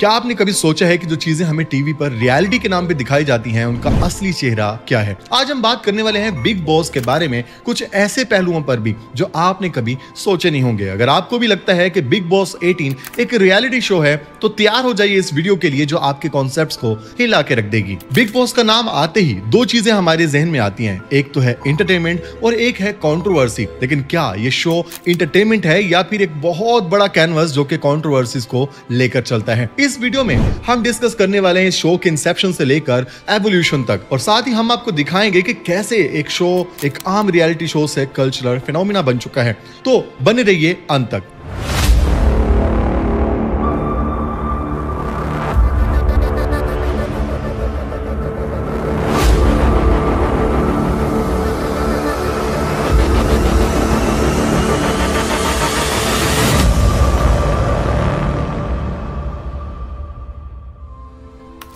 क्या आपने कभी सोचा है कि जो चीजें हमें टीवी पर रियलिटी के नाम पे दिखाई जाती हैं उनका असली चेहरा क्या है? आज हम बात करने वाले हैं बिग बॉस के बारे में, कुछ ऐसे पहलुओं पर भी जो आपने कभी सोचे नहीं होंगे। अगर आपको भी लगता है कि बिग बॉस 18 एक रियलिटी शो है तो तैयार हो जाइए इस वीडियो के लिए जो आपके कॉन्सेप्ट्स को हिला के रख देगी। बिग बॉस का नाम आते ही दो चीजें हमारे जहन में आती हैं, एक तो है एंटरटेनमेंट और एक है कंट्रोवर्सी। लेकिन क्या ये शो एंटरटेनमेंट है या फिर एक बहुत बड़ा कैनवस जो कि कंट्रोवर्सीज को लेकर चलता है? इस वीडियो में हम डिस्कस करने वाले हैं शो के इंसेप्शन से लेकर एवोल्यूशन तक, और साथ ही हम आपको दिखाएंगे कि कैसे एक शो एक आम रियलिटी शो से कल्चरल फिनोमिना बन चुका है। तो बने रहिए अंत तक।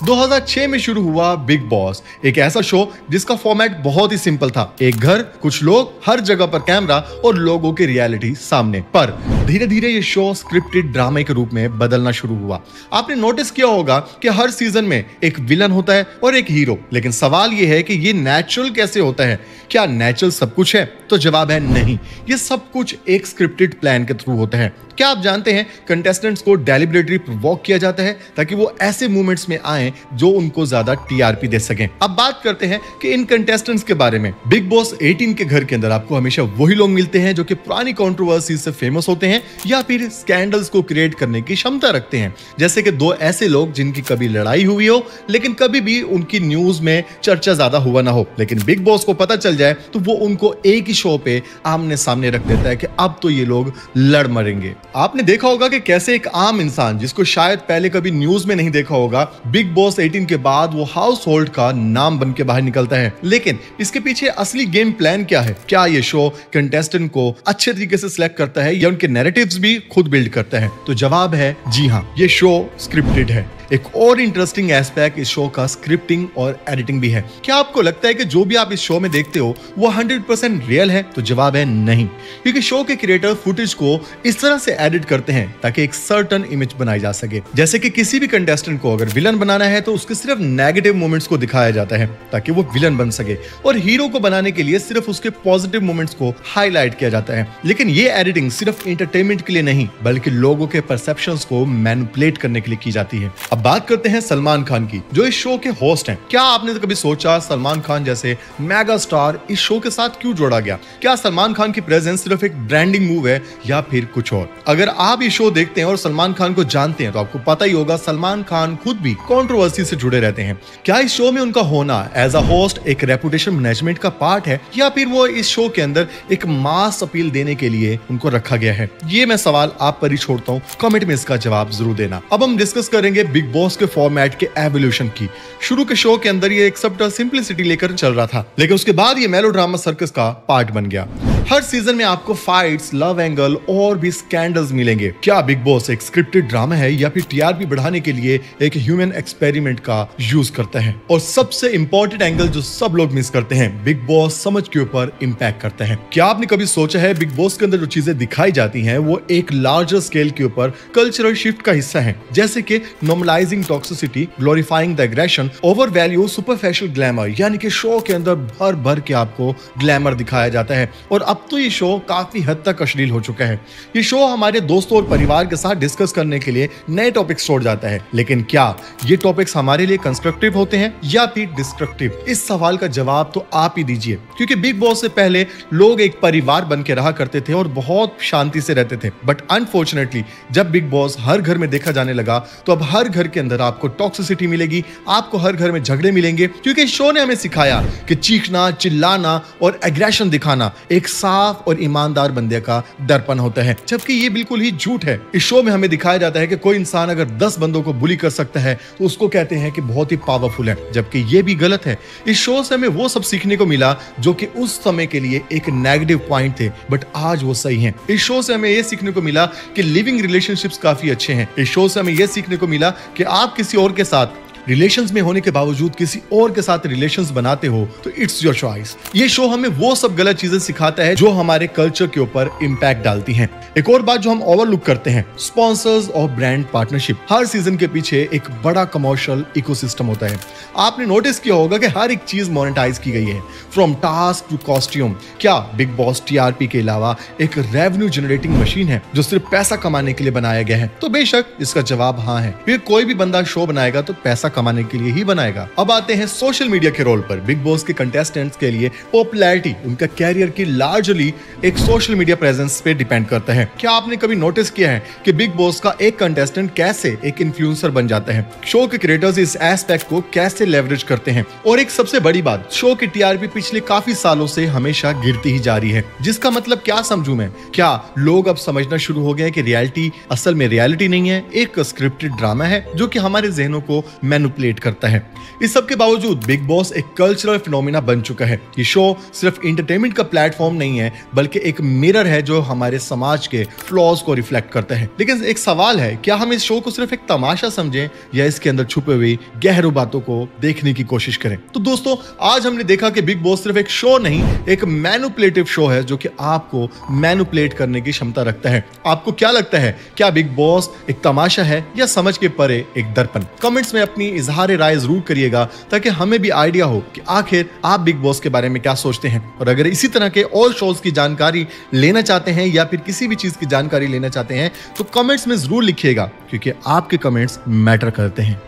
– 2006 में शुरू हुआ बिग बॉस, एक ऐसा शो जिसका फॉर्मेट बहुत ही सिंपल था। एक घर, कुछ लोग, हर जगह पर कैमरा और लोगों की रियलिटी सामने। पर धीरे धीरे ये शो स्क्रिप्टेड ड्रामे के रूप में बदलना शुरू हुआ। आपने नोटिस किया होगा कि हर सीजन में एक विलन होता है और एक हीरो, लेकिन सवाल ये है कि ये नेचुरल कैसे होता है? क्या नेचुरल सब कुछ है? तो जवाब है नहीं, ये सब कुछ एक स्क्रिप्टेड प्लान के थ्रू होता है। क्या आप जानते हैं कंटेस्टेंट्स को डेलिबरेटली प्रोवोक किया जाता है ताकि वो ऐसे मूवमेंट्स में आए जो उनको ज्यादा टीआरपी दे सकें। अब बात करते हैं कि इन कंटेस्टेंट्स के बारे में। बिग बॉस 18 के घर के अंदर आपको हमेशा वही लोग मिलते हैं जो कि पुरानी कंट्रोवर्सी से फेमस होते हैं या फिर स्कैंडल्स को क्रिएट करने की क्षमता रखते हैं। जैसे कि दो ऐसे लोग जिनकी कभी लड़ाई हुई हो लेकिन कभी भी उनकी न्यूज में चर्चा ज्यादा हुआ ना हो, लेकिन बिग बॉस को पता चल जाए तो वो उनको एक ही शो पे आमने सामने रख देता है कि अब तो ये लोग लड़ मरेंगे। आपने देखा होगा कि कैसे एक आम इंसान जिसको शायद पहले कभी न्यूज में नहीं देखा होगा, बिग बॉस 18 के बाद वो हाउस होल्ड का नाम बन के बाहर निकलता है। लेकिन इसके पीछे असली गेम प्लान क्या है? क्या ये शो कंटेस्टेंट को अच्छे तरीके से सिलेक्ट करता है या उनके नैरेटिव्स भी खुद बिल्ड करता है? तो जवाब है जी हाँ, ये शो स्क्रिप्टेड है। एक और इंटरेस्टिंग एस्पेक्ट इस शो का स्क्रिप्टिंग और एडिटिंग भी है। क्या आपको लगता है कि जो भी आप इस शो में देखते हो वो 100% रियल है? तो जवाब है नहीं, क्योंकि शो के क्रिएटर फुटेज को इस तरह से एडिट करते हैं ताकि एक सर्टेन इमेज बनाई जा सके। जैसे कि किसी भी कंटेस्टेंट को अगर विलन बनाना है तो उसके सिर्फ नेगेटिव मोमेंट्स को दिखाया जाता है ताकि वो विलन बन सके, और हीरो को बनाने के लिए सिर्फ उसके पॉजिटिव मोमेंट्स को हाईलाइट किया जाता है। लेकिन ये एडिटिंग सिर्फ एंटरटेनमेंट के लिए नहीं बल्कि लोगों के परसेप्शंस को मैनिपुलेट करने के लिए की जाती है। अब बात करते हैं सलमान खान की, जो इस शो के होस्ट हैं। क्या आपने तो कभी सोचा सलमान खान जैसे मेगा स्टार इस शो के साथ क्यों जोड़ा गया? क्या सलमान खान की प्रेजेंस सिर्फ एक ब्रांडिंग मूव है या फिर कुछ और? अगर आप ये शो देखते हैं और सलमान खान को जानते हैं तो आपको पता ही होगा सलमान खान खुद भी कंट्रोवर्सी से जुड़े रहते हैं। क्या इस शो में उनका होना एज अ होस्ट एक रेपुटेशन मैनेजमेंट का पार्ट है या फिर वो इस शो के अंदर एक मास अपील देने के लिए उनको रखा गया है? ये मैं सवाल आप पर ही छोड़ता हूँ, कमेंट में इसका जवाब जरूर देना। अब हम डिस्कस करेंगे बिग बॉस के फॉर्मेट के एवोल्यूशन की। शुरू के शो के अंदर ये एक सबटल सिंपलिसिटी लेकर चल रहा था, लेकिन उसके बाद ये मेलोड्रामा सर्कस का पार्ट बन गया। हर सीजन में आपको फाइट्स, लव एंगल और भी स्कैंडल्स मिलेंगे। क्या बिग बॉस एक स्क्रिप्टेड ड्रामा है या फिर टीआरपी बढ़ाने के लिए एक ह्यूमन एक्सपेरिमेंट का यूज करता है? और सबसे इंपॉर्टेंट एंगल जो सब लोग मिस करते हैं, बिग बॉस समझ के ऊपर इंपैक्ट करता है। क्या आपने कभी सोचा है बिग बॉस के अंदर जो चीजें दिखाई जाती हैं वो एक लार्जर स्केल के ऊपर कल्चरल शिफ्ट का हिस्सा है? जैसे कि normalising toxicity, glorifying the aggression, over value superficial glamour, यानी कि शो के अंदर भर भर के आपको ग्लैमर दिखाया जाता है। और अब तो ये शो काफी हद तक अश्लील हो चुका है। ये शो हमारे दोस्तों और परिवार के साथ डिस्कस करने के लिए नए टॉपिक्स छोड़ जाता है, लेकिन क्या ये टॉपिक्स हमारे लिए कंस्ट्रक्टिव होते हैं या फिर डिस्ट्रक्टिव? इस सवाल का जवाब तो आप ही दीजिए, क्योंकि बिग बॉस से पहले लोग एक परिवार बन के रहा करते थे और बहुत शांति से रहते थे। बट अनफॉर्चुनेटली जब बिग बॉस हर घर में देखा जाने लगा तो अब हर घर के अंदर आपको टॉक्सिसिटी मिलेगी, आपको हर घर में झगड़े मिलेंगे, क्योंकि शो ने हमें सिखाया कि चीखना, चिल्लाना और एग्रेशन दिखाना एक साफ और ईमानदार बंदे का दर्पण होता है, जबकि ये बिल्कुल ही झूठ है। इस शो में हमें दिखाया जाता है कि कोई इंसान अगर 10 बंदों को बुली कर सकता है तो उसको कहते हैं कि बहुत ही पावरफुल है, जबकि ये भी गलत है। इस शो से हमें वो सब सीखने को मिला जो कि उस समय के लिए एक नेगेटिव पॉइंट थे, बट आज वो सही हैं। इस शो से हमें ये सीखने को मिला कि लिविंग रिलेशनशिप्स काफी अच्छे हैं। इस शो से हमें ये सीखने को मिला कि आप किसी और के साथ रिलेशंस में होने के बावजूद किसी और के साथ रिलेशंस बनाते हो तो इट्स योर चॉइस। ये शो हमें वो सब गलत चीजें सिखाता है जो हमारे कल्चर के ऊपर इम्पैक्ट डालती हैं। एक और बात जो हम ओवरलुक करते हैं, स्पॉन्सर्स और ब्रांड पार्टनरशिप। हर सीजन के पीछे एक बड़ा कमर्शियल इकोसिस्टम होता है। आपने नोटिस किया होगा कि हर एक चीज मोनेटाइज की गई है, फ्रॉम टास्क टू कॉस्ट्यूम। क्या बिग बॉस टीआरपी के अलावा एक रेवेन्यू जनरेटिंग मशीन है जो सिर्फ पैसा कमाने के लिए बनाया गया है? तो बेशक इसका जवाब हाँ है। ये कोई भी बंदा शो बनाएगा तो पैसा कमाने के लिए ही बनाएगा। अब आते हैं सोशल मीडिया के रोल पर। बिग बॉस के कंटेस्टेंट्स के लिए पॉपुलैरिटी उनका कैरियर की लार्जली एक सोशल मीडिया प्रेजेंस पे डिपेंड करता है। क्या आपने कभी नोटिस किया है कि बिग बॉस का एक कंटेस्टेंट कैसे एक इन्फ्लुएंसर बन जाता है? शो के क्रिएटर्स इस एस्पेक्ट को कैसे लेवरेज करते हैं? और एक सबसे बड़ी बात, शो की टीआरपी पिछले काफी सालों से हमेशा गिरती ही जा रही है, जिसका मतलब क्या समझूं मैं? क्या लोग अब समझना शुरू हो गए कि रियलिटी असल में रियलिटी नहीं है, एक स्क्रिप्टेड ड्रामा है जो कि हमारे जहनों को मैनिपुलेट करता है? इस सब के बावजूद बिग बॉस एक कल्चरल फिनोमिना बन चुका है। ये शो सिर्फ एंटरटेनमेंट का प्लेटफॉर्म नहीं है, बल्कि एक मिरर है जो हमारे समाज के फ्लॉज को रिफ्लेक्ट करता है। लेकिन एक सवाल है, क्या हम इस शो को सिर्फ एक तमाशा समझें या इसके अंदर छुपे हुए गहरी बातों को देखने की कोशिश करें? तो दोस्तों, आज हमने देखा कि बिग बॉस सिर्फ एक शो नहीं, एक मैनिपुलेटिव शो है जो कि आपको मैनिपुलेट करने की क्षमता रखता है। आपको क्या लगता है, क्या बिग बॉस एक तमाशा है या समझ के परे एक दर्पण? कमेंट्स में अपनी इजहार राय जरूर करिएगा ताकि हमें भी आइडिया हो कि आखिर आप बिग बॉस के बारे में क्या सोचते हैं। और अगर इसी तरह के और शोज की जानकारी लेना चाहते हैं या फिर किसी भी चीज की जानकारी लेना चाहते हैं तो कमेंट्स में जरूर लिखिएगा, क्योंकि आपके कमेंट्स मैटर करते हैं।